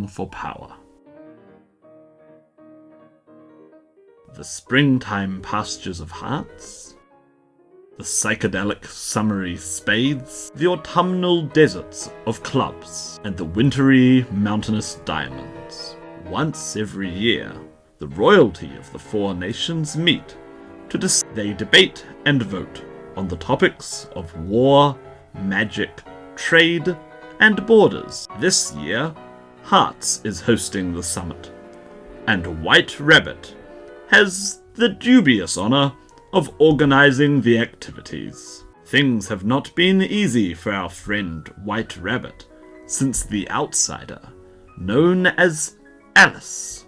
for power. The springtime pastures of hearts, the psychedelic summery spades, the autumnal deserts of clubs, and the wintry mountainous diamonds. Once every year, the royalty of the four nations meet they debate and vote on the topics of war, magic, trade, and borders. This year, Hearts is hosting the summit, and White Rabbit has the dubious honor of organizing the activities. Things have not been easy for our friend White Rabbit since the outsider, known as Alice,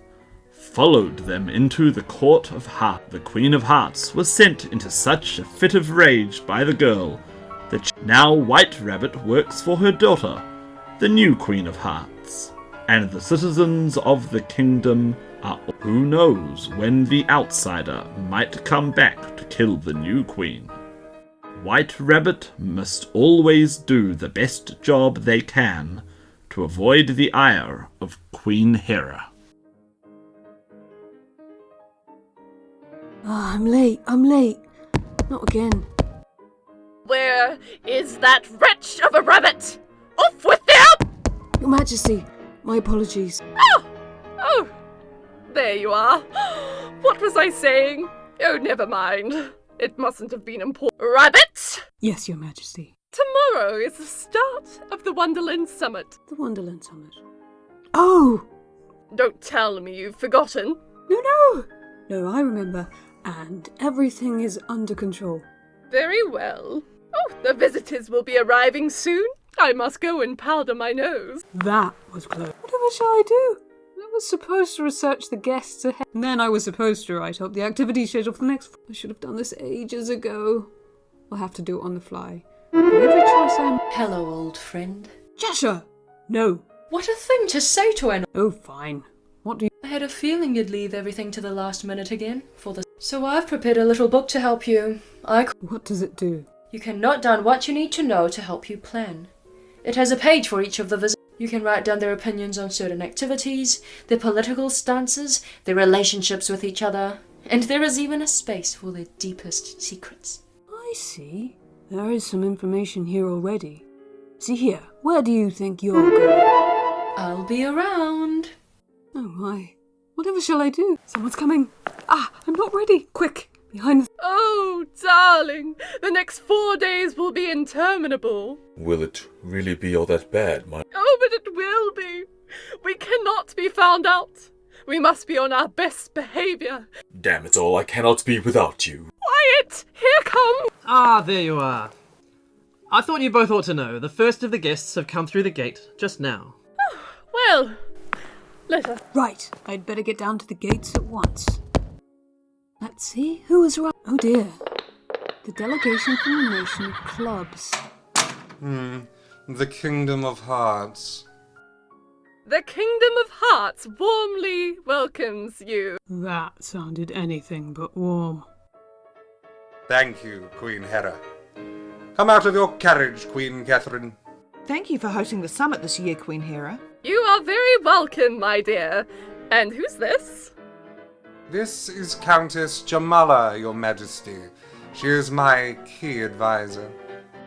followed them into the court of Heart. The Queen of Hearts was sent into such a fit of rage by the girl that now White Rabbit works for her daughter, the new Queen of Hearts, and the citizens of the kingdom are who knows when the outsider might come back to kill the new queen. White Rabbit must always do the best job they can to avoid the ire of Queen Hera. I'm late. Not again. Where is that wretch of a rabbit? Off with them! Your Majesty, my apologies. Oh, there you are. What was I saying? Oh, never mind. It mustn't have been important. Rabbit! Yes, Your Majesty. Tomorrow is the start of the Wonderland Summit. The Wonderland Summit. Oh! Don't tell me you've forgotten. No, I remember. And everything is under control. Very well. Oh, the visitors will be arriving soon. I must go and powder my nose. That was close. Whatever shall I do? I was supposed to research the guests ahead. And then I was supposed to write up the activity schedule for the next... I should have done this ages ago. I'll have to do it on the fly. But every choice Hello, old friend. Jasher! No. What a thing to say to an... Oh, fine. What do you... I had a feeling you'd leave everything to the last minute again for the... So I've prepared a little book to help you. What does it do? You can note down what you need to know to help you plan. It has a page for each of the visitors. You can write down their opinions on certain activities, their political stances, their relationships with each other, and there is even a space for their deepest secrets. I see. There is some information here already. See here, where do you think you're going? I'll be around. Oh my. Whatever shall I do? Someone's coming. I'm not ready. Quick, behind the... Oh, darling, the next 4 days will be interminable. Will it really be all that bad, Oh, but it will be. We cannot be found out. We must be on our best behaviour. Damn it all, I cannot be without you. Quiet! Here come... There you are. I thought you both ought to know. The first of the guests have come through the gate just now. Well, let us... Right, I'd better get down to the gates at once. Let's see, who is right? Oh dear. The delegation from the nation of clubs. The Kingdom of Hearts. The Kingdom of Hearts warmly welcomes you. That sounded anything but warm. Thank you, Queen Hera. Come out of your carriage, Queen Catherine. Thank you for hosting the summit this year, Queen Hera. You are very welcome, my dear. And who's this? This is Countess Jamala, Your Majesty. She is my key advisor.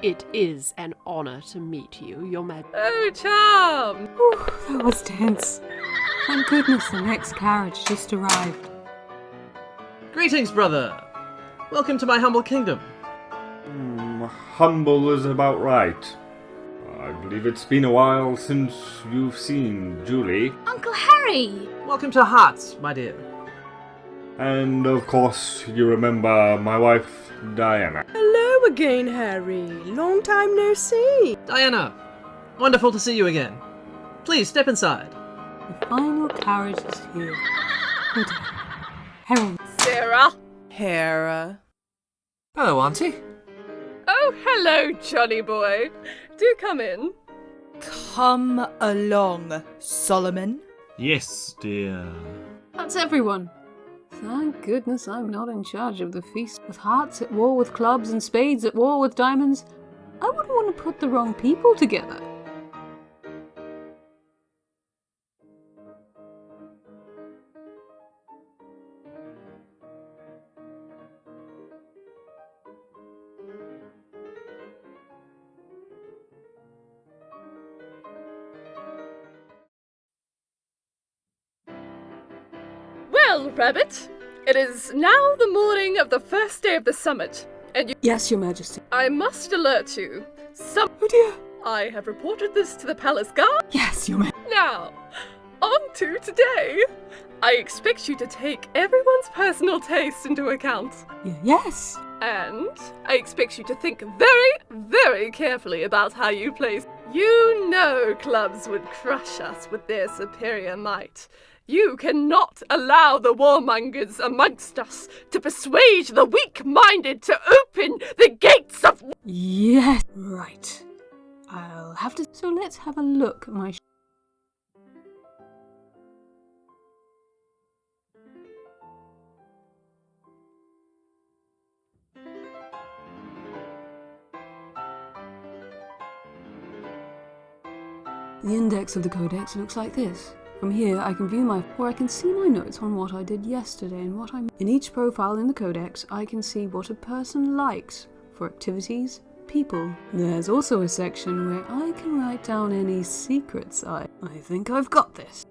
It is an honor to meet you, Your Majesty. Oh, charm! Whew, that was tense. Thank goodness the next carriage just arrived. Greetings, brother. Welcome to my humble kingdom. Humble is about right. I believe it's been a while since you've seen Julie. Uncle Harry! Welcome to Hearts, my dear. And of course, you remember my wife, Diana. Hello again, Harry. Long time no see. Diana, wonderful to see you again. Please step inside. The final carriage is here. Oh dear. Harold. Sarah. Hera. Hello, Auntie. Oh, hello, Johnny boy. Do come in. Come along, Solomon. Yes, dear. That's everyone. Thank goodness I'm not in charge of the feast. With hearts at war with clubs and spades at war with diamonds, I wouldn't want to put the wrong people together. Well, Rabbit, it is now the morning of the first day of the summit, and you— Yes, Your Majesty. I must alert you. Oh dear. I have reported this to the palace guard. Yes, Your Majesty. Now, on to today. I expect you to take everyone's personal taste into account. Yes. And I expect you to think very, very carefully about how you place. You know clubs would crush us with their superior might. You cannot allow the warmongers amongst us to persuade the weak-minded to open the gates of— Yes. Right. I'll have to... So let's have a look at my... The index of the codex looks like this. From here, I can view I can see my notes on what I did yesterday and what I'm... In each profile in the codex, I can see what a person likes for activities, people. There's also a section where I can write down any secrets I think I've got this.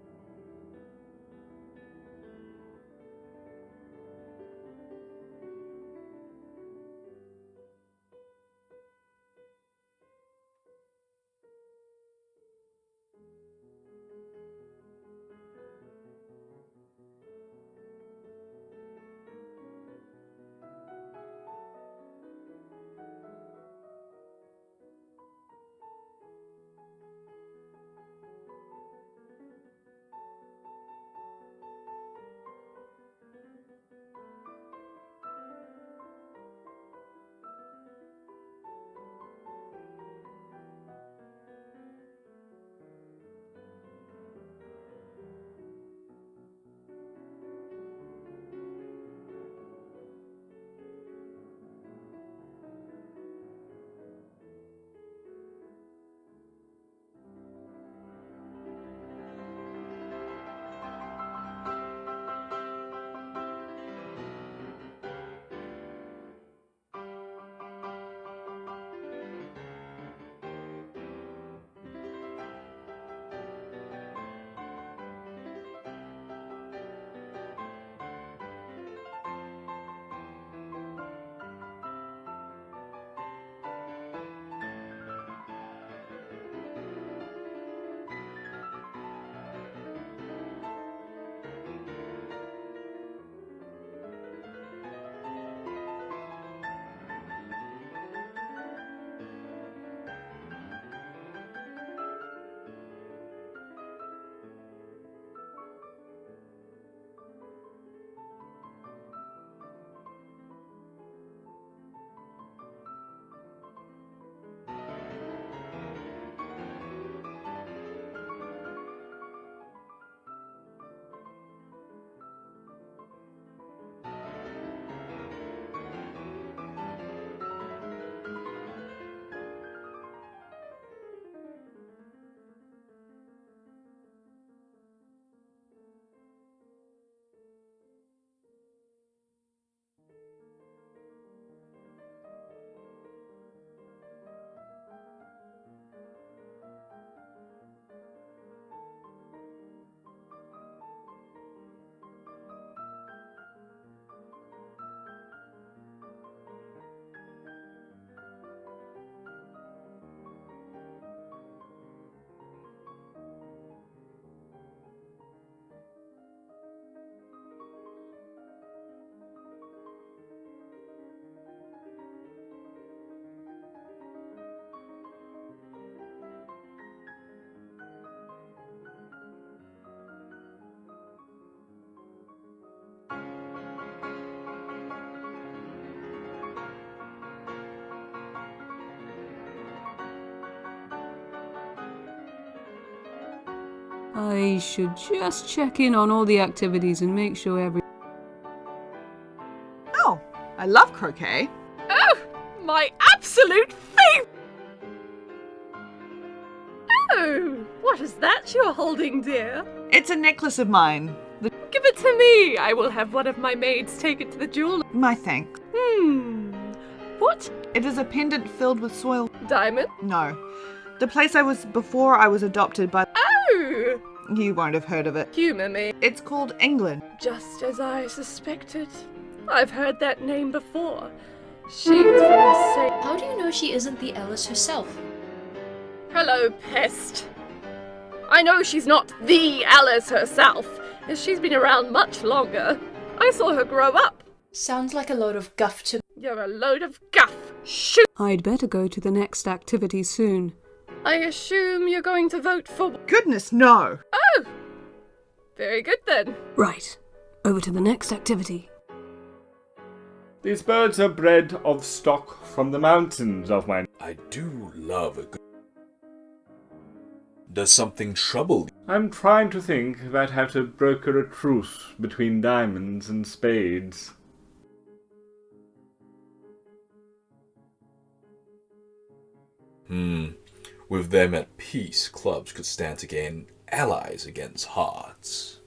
I should just check in on all the activities and make sure Oh, I love croquet. Oh, my absolute favorite! Oh, what is that you're holding, dear? It's a necklace of mine. Give it to me. I will have one of my maids take it to the jeweler. My thanks. What? It is a pendant filled with soil. Diamond? No. The place I was before I was adopted by... Oh, You won't have heard of it. Humour me. It's called England. Just as I suspected. I've heard that name before. She's from the same... How do you know she isn't the Alice herself? Hello, pest. I know she's not the Alice herself, as she's been around much longer. I saw her grow up. Sounds like a load of guff to... You're a load of guff. Shoot! I'd better go to the next activity soon. I assume you're going to vote for... Goodness, no! Oh! Very good then. Right. Over to the next activity. These birds are bred of stock from the mountains of mine. I do love a good... Does something trouble you? I'm trying to think about how to broker a truce between diamonds and spades. With them at peace, clubs could stand to gain allies against hearts.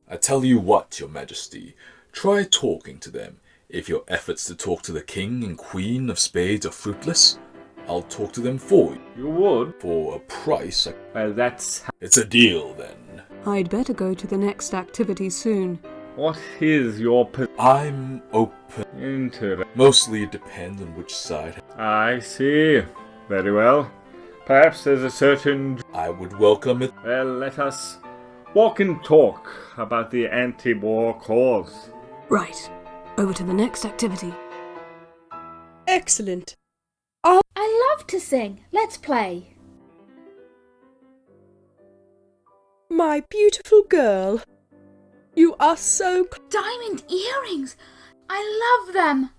I tell you what, your majesty, try talking to them. If your efforts to talk to the king and queen of spades are fruitless, I'll talk to them for you. You would? For a price. Well, that's... It's a deal, then. I'd better go to the next activity soon. What is your I'm open. Interesting. Mostly it depends on which side. I see. Very well. Perhaps there's a certain... I would welcome it. Well, let us walk and talk about the anti-war cause. Right. Over to the next activity. Excellent. I love to sing. Let's play. My beautiful girl. You are so... Diamond earrings. I love them.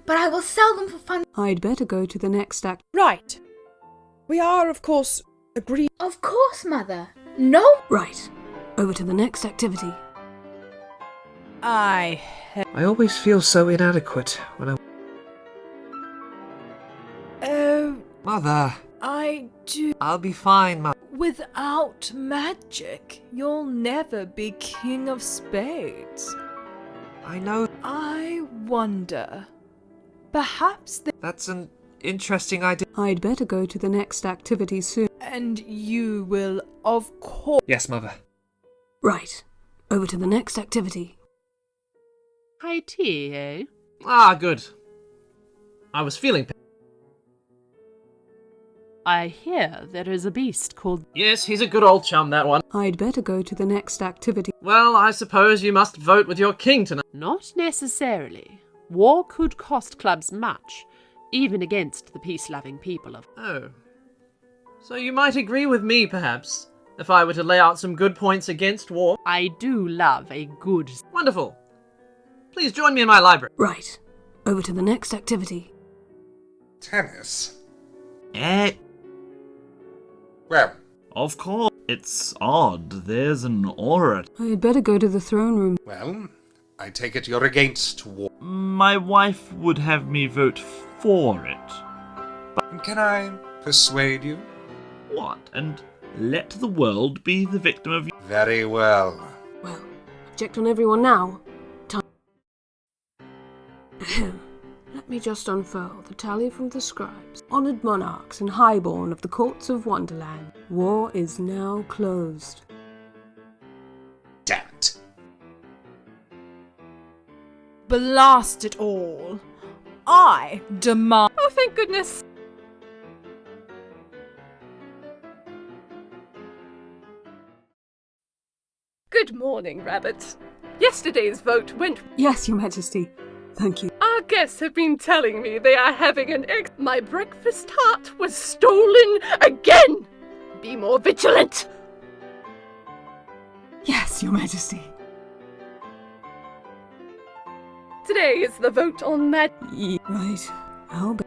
But I will sell them for fun. I'd better go to the next act. Right. We are, of course, agreed. Of course, Mother. No. Right. Over to the next activity. I always feel so inadequate when I... Oh, Mother, I do. I'll be fine, Mother. Without magic, you'll never be king of spades. I know. I wonder. Perhaps That's an interesting idea. I'd better go to the next activity soon. And you will, of course... Yes, Mother. Right. Over to the next activity. High tea, eh? Ah, good. I was feeling... I hear there is a beast called... Yes, he's a good old chum, that one. I'd better go to the next activity. Well, I suppose you must vote with your king tonight. Not necessarily. War could cost clubs much, even against the peace-loving people of... Oh. So you might agree with me, perhaps, if I were to lay out some good points against war. I do love a good... Wonderful. Please join me in my library. Right. Over to the next activity. Tennis? Well, of course. It's odd. There's an aura. I'd better go to the throne room. Well, I take it you're against war. My wife would have me vote for it. But can I persuade you? What? And let the world be the victim of... Very well. Well, object on everyone now. Time. Ahem. Let me just unfurl the tally from the scribes. Honoured monarchs and highborn of the courts of Wonderland. War is now closed. Damn it. Blast it all. I demand... Oh, thank goodness. Good morning, Rabbit. Yesterday's vote went... Yes, Your Majesty. Thank you. Our guests have been telling me they are having an My breakfast tart was stolen again! Be more vigilant! Yes, Your Majesty. Today is the vote on Right. I'll be...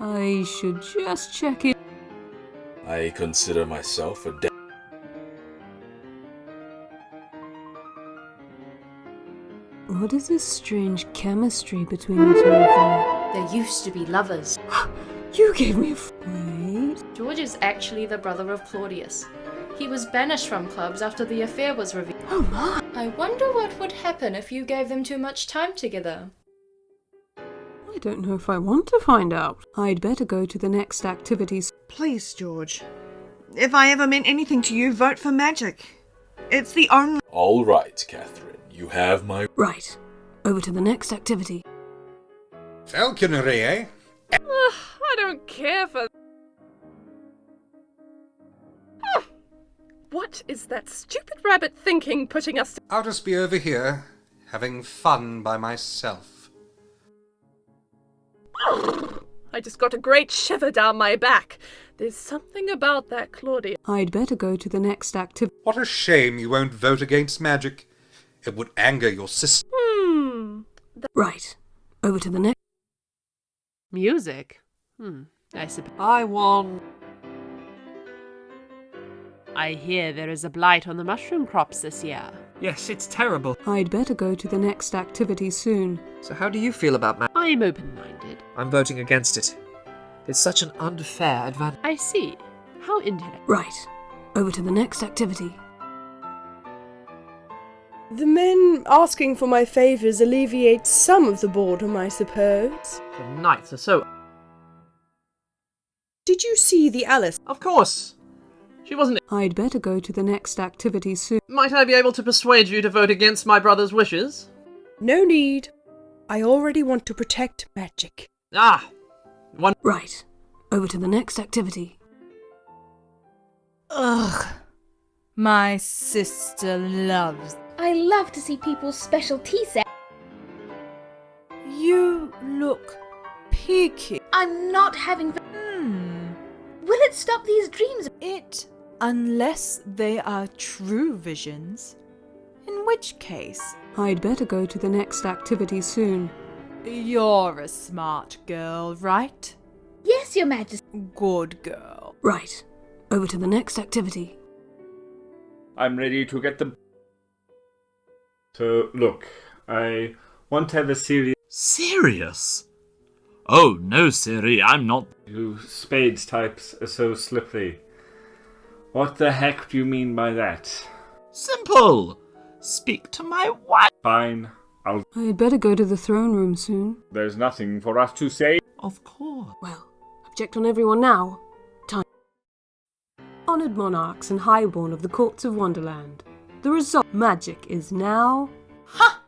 I should just check in. I consider myself a What is this strange chemistry between the two of them? They used to be lovers. You gave me wait. George is actually the brother of Claudius. He was banished from clubs after the affair was revealed. Oh my! I wonder what would happen if you gave them too much time together. I don't know if I want to find out. I'd better go to the next activities. Please, George. If I ever meant anything to you, vote for magic. It's the only... All right, Catherine. You have my... Right. Over to the next activity. Falconry, eh? I don't care for... What is that stupid rabbit thinking, putting us to... I'll just be over here, having fun by myself. I just got a great shiver down my back. There's something about that Claudia. I'd better go to the next activity. What a shame you won't vote against magic. It would anger your sister. Right. Over to the next... Music? I suppose. I want... I hear there is a blight on the mushroom crops this year. Yes, it's terrible. I'd better go to the next activity soon. So how do you feel about magic? I'm open-minded. I'm voting against it. It's such an unfair advantage. I see. How intelligent. Right. Over to the next activity. The men asking for my favours alleviates some of the boredom, I suppose. The knights are so... Did you see the Alice? Of course! She wasn't... I'd better go to the next activity soon. Might I be able to persuade you to vote against my brother's wishes? No need. I already want to protect magic. Ah! One... Right. Over to the next activity. Ugh. My sister loves... I love to see people's special tea set. You look picky. I'm not having... Will it stop these dreams? Unless they are true visions. In which case... I'd better go to the next activity soon. You're a smart girl, right? Yes, Your Majesty. Good girl. Right. Over to the next activity. I'm ready to get them. So, look, I want to have a serious... Serious? Oh, no, Siri, I'm not... You spades types are so slippery. What the heck do you mean by that? Simple! Speak to my wife! Fine, I'd better go to the throne room soon. There's nothing for us to say. Of course. Well, object on everyone now. Time. Honoured monarchs and highborn of the courts of Wonderland. The result magic is now... Ha!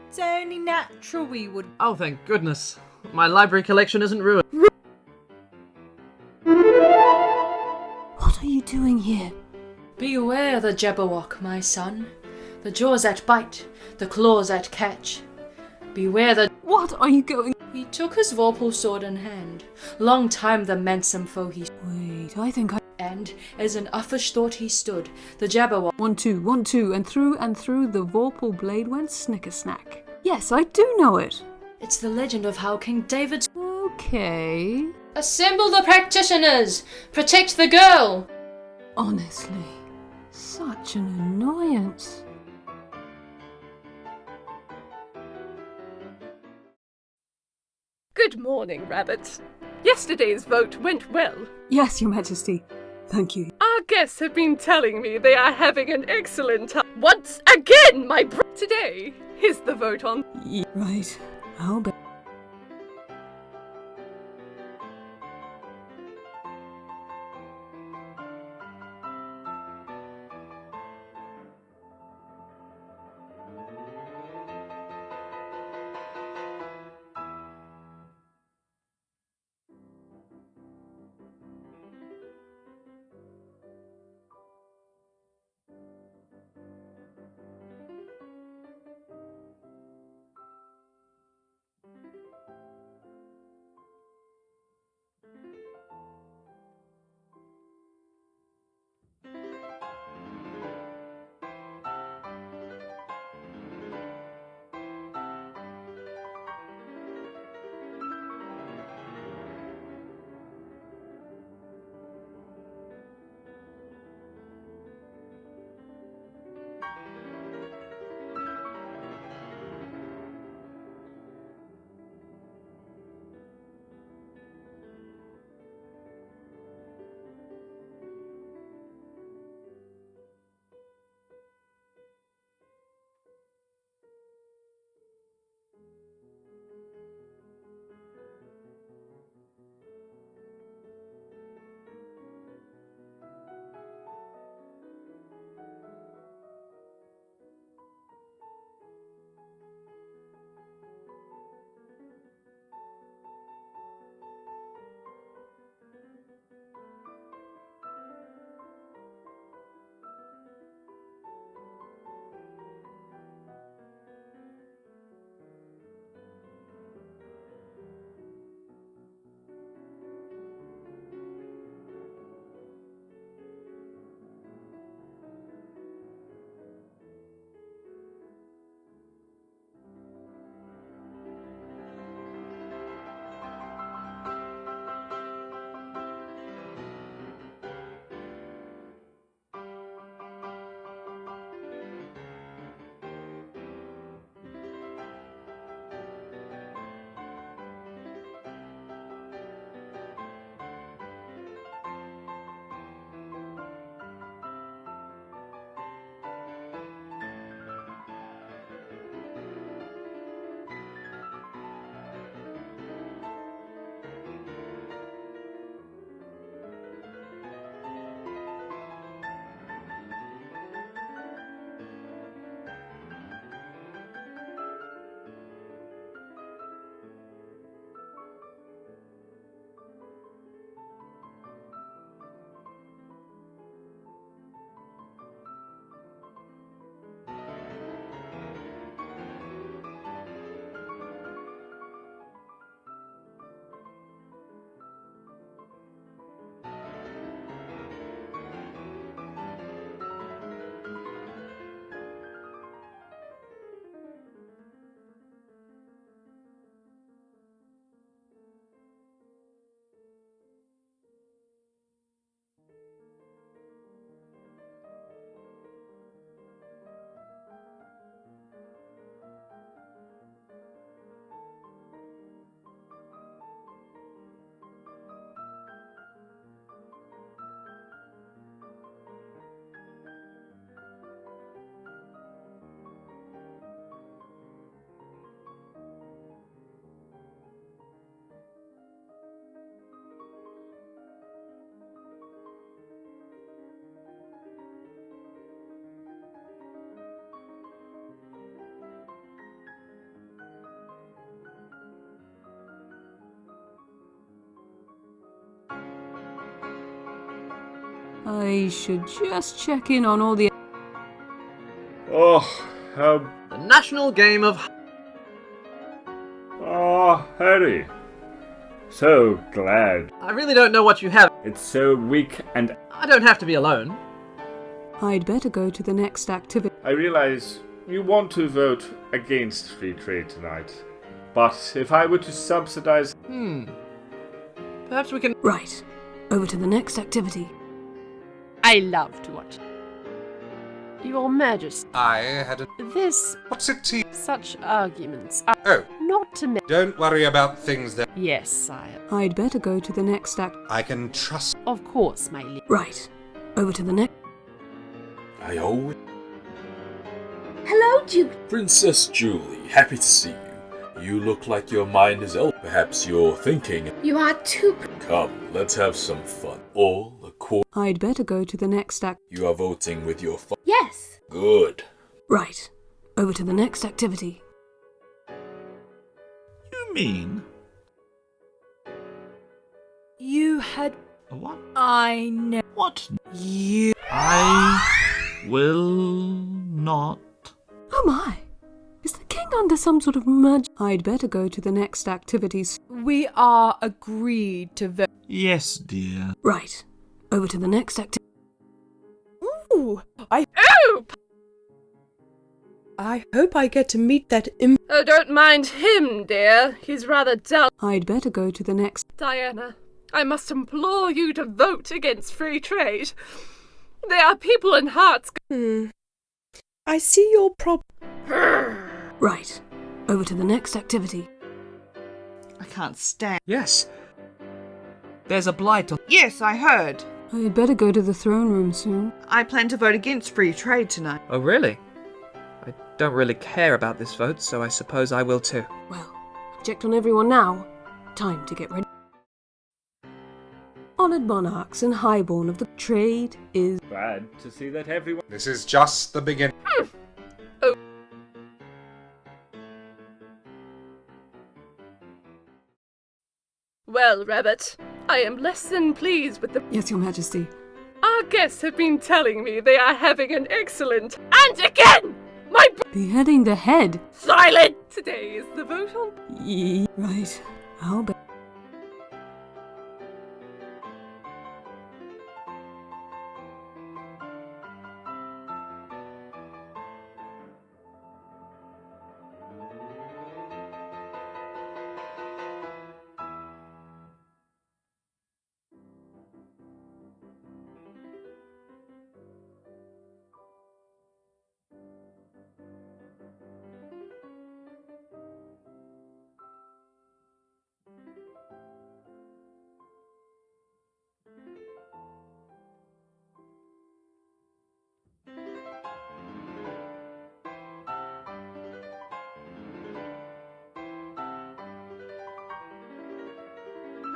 It's only natural we would... Oh, thank goodness. My library collection isn't ruined. What are you doing here? Beware the Jabberwock, my son. The jaws that bite, the claws that catch. Beware the... What are you going... He took his vorpal sword in hand. Long time the mansome foe he... Wait, I think I... And, as an uffish thought he stood, the Jabberwock... 1, 2, 1, 2, and through the vorpal blade went snicker-snack. Yes, I do know it. It's the legend of how King David's... Okay... Assemble the practitioners! Protect the girl! Honestly, such an annoyance. Good morning, Rabbit. Yesterday's vote went well. Yes, Your Majesty. Thank you. Our guests have been telling me they are having an excellent time. Once again, my today is the vote on... Right. I'll bet. I should just check in on all the... Oh, how... The national game of... Oh, Harry. So glad. I really don't know what you have. It's so weak and... I don't have to be alone. I'd better go to the next activity. I realize you want to vote against free trade tonight. But if I were to subsidize... Perhaps we can... Right. Over to the next activity. I love to watch. Your Majesty, I had a... this... What's it to you? Such arguments are Oh, not to me. don't worry about things that... Yes, sire. I'd better go to the next act. I can trust... Of course, my liege. Right. Over to the next... I always... Hello, Duke. Princess Julie, happy to see you. You look like your mind is ill. Perhaps you're thinking... You are too... Come, let's have some fun. All a quarter... I'd better go to the next act. You are voting with your fun. Yes. Good. Right. Over to the next activity. You mean? You had... What? I know. What? You... I will not. Oh my! Is the king under some sort of magic? I'd better go to the next activities. We are agreed to vote. Yes, dear. Right. Over to the next activity. Ooh, I Oh! hope I get to meet that Oh, don't mind him, dear. He's rather dull. I'd better go to the next... Diana, I must implore you to vote against free trade. There are people in hearts... I see your problem. Right. Over to the next activity. I can't stand. Yes. There's a blight on... Yes, I heard. I'd better go to the throne room soon. I plan to vote against free trade tonight. Oh, really? I don't really care about this vote, so I suppose I will too. Well, I've checked on everyone now. Time to get ready. Honoured monarchs and highborn of the trade is... Glad to see that everyone... This is just the beginning. Oh. Well, Rabbit, I am less than pleased with the... Yes, Your Majesty. Our guests have been telling me they are having an excellent... And again! My... Beheading the head. Silent! Today is the vote on... Right. I'll bet.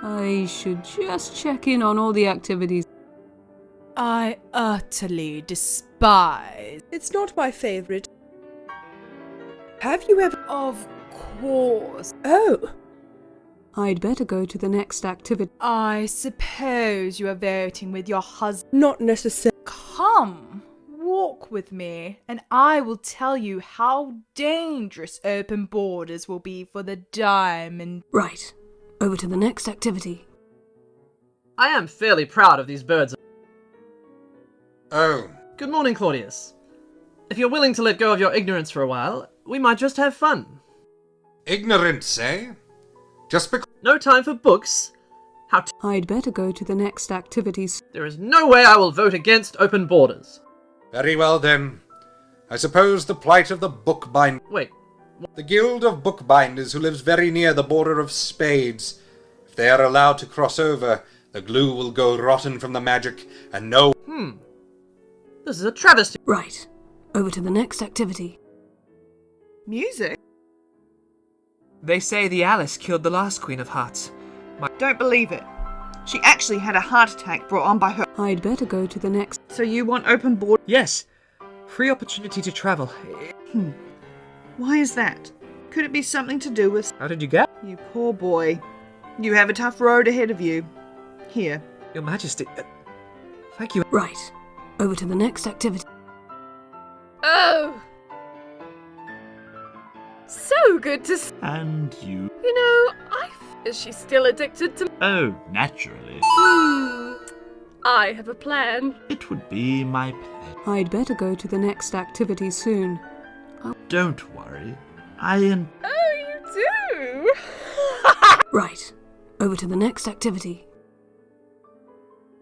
I should just check in on all the activities. I utterly despise... It's not my favourite. Have you ever... Of course. Oh. I'd better go to the next activity. I suppose you are voting with your husband. Not necessarily. Come, walk with me, and I will tell you how dangerous open borders will be for the diamond. Right. Over to the next activity. I am fairly proud of these birds. Oh. Good morning, Claudius. If you're willing to let go of your ignorance for a while, we might just have fun. Ignorance, eh? Just because... No time for books. I'd better go to the next activities. There is no way I will vote against open borders. Very well, then. I suppose the plight of the bookbinder... Wait. The Guild of Bookbinders who lives very near the border of Spades. If they are allowed to cross over, the glue will go rotten from the magic, and no... This is a travesty. Right. Over to the next activity. Music? They say the Alice killed the last Queen of Hearts. Don't believe it. She actually had a heart attack brought on by her... I'd better go to the next... So you want open board... Yes. Free opportunity to travel. Why is that? Could it be something to do with... How did you get? You poor boy. You have a tough road ahead of you. Here. Your Majesty... Thank you. Right. Over to the next activity. Oh! So good to see. And you? You know, is she still addicted to... Oh, naturally. I have a plan. It would be my pleasure. I'd better go to the next activity soon. Don't worry. Oh, you do? Right. Over to the next activity.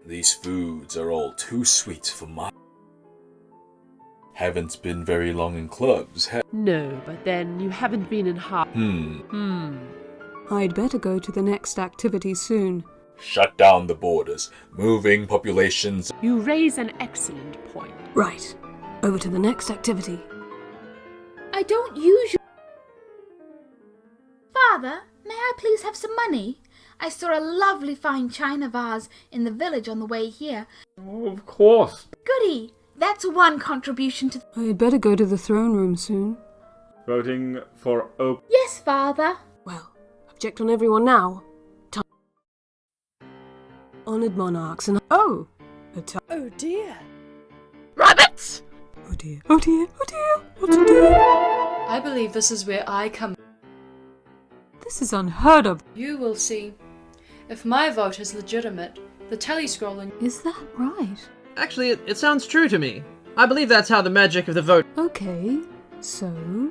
These foods are all too sweet for my... Haven't been very long in clubs, No, but then you haven't been in hard. I'd better go to the next activity soon. Shut down the borders, moving populations... You raise an excellent point. Right. Over to the next activity. I don't usually... Father, may I please have some money? I saw a lovely fine china vase in the village on the way here. Oh, of course. Goody! That's one contribution to... I'd better go to the throne room soon. Voting for open... Yes, Father. Well, I've checked on everyone now. Time. Honoured monarchs and... Oh! Oh dear. Rabbit! Oh dear, oh dear, oh dear, what to do? I believe this is where I come. This is unheard of. You will see. If my vote is legitimate, the telescrolling... Is that right? Actually, it sounds true to me. I believe that's how the magic of the vote... Okay, so...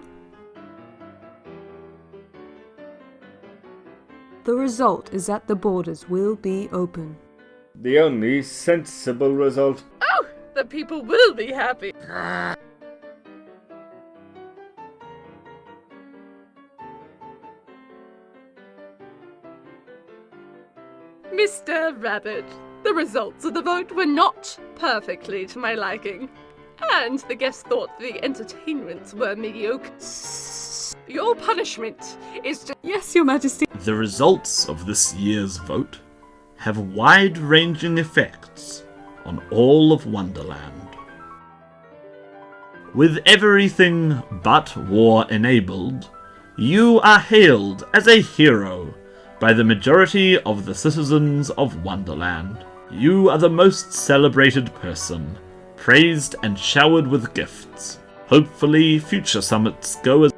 The result is that the borders will be open. The only sensible result. Oh, the people will be happy. Mr. Rabbit, the results of the vote were not perfectly to my liking, and the guests thought the entertainments were mediocre. Your punishment is to... Yes, Your Majesty. The results of this year's vote have wide-ranging effects on all of Wonderland. With everything but war enabled, you are hailed as a hero by the majority of the citizens of Wonderland. You are the most celebrated person, praised and showered with gifts. Hopefully future summits go as...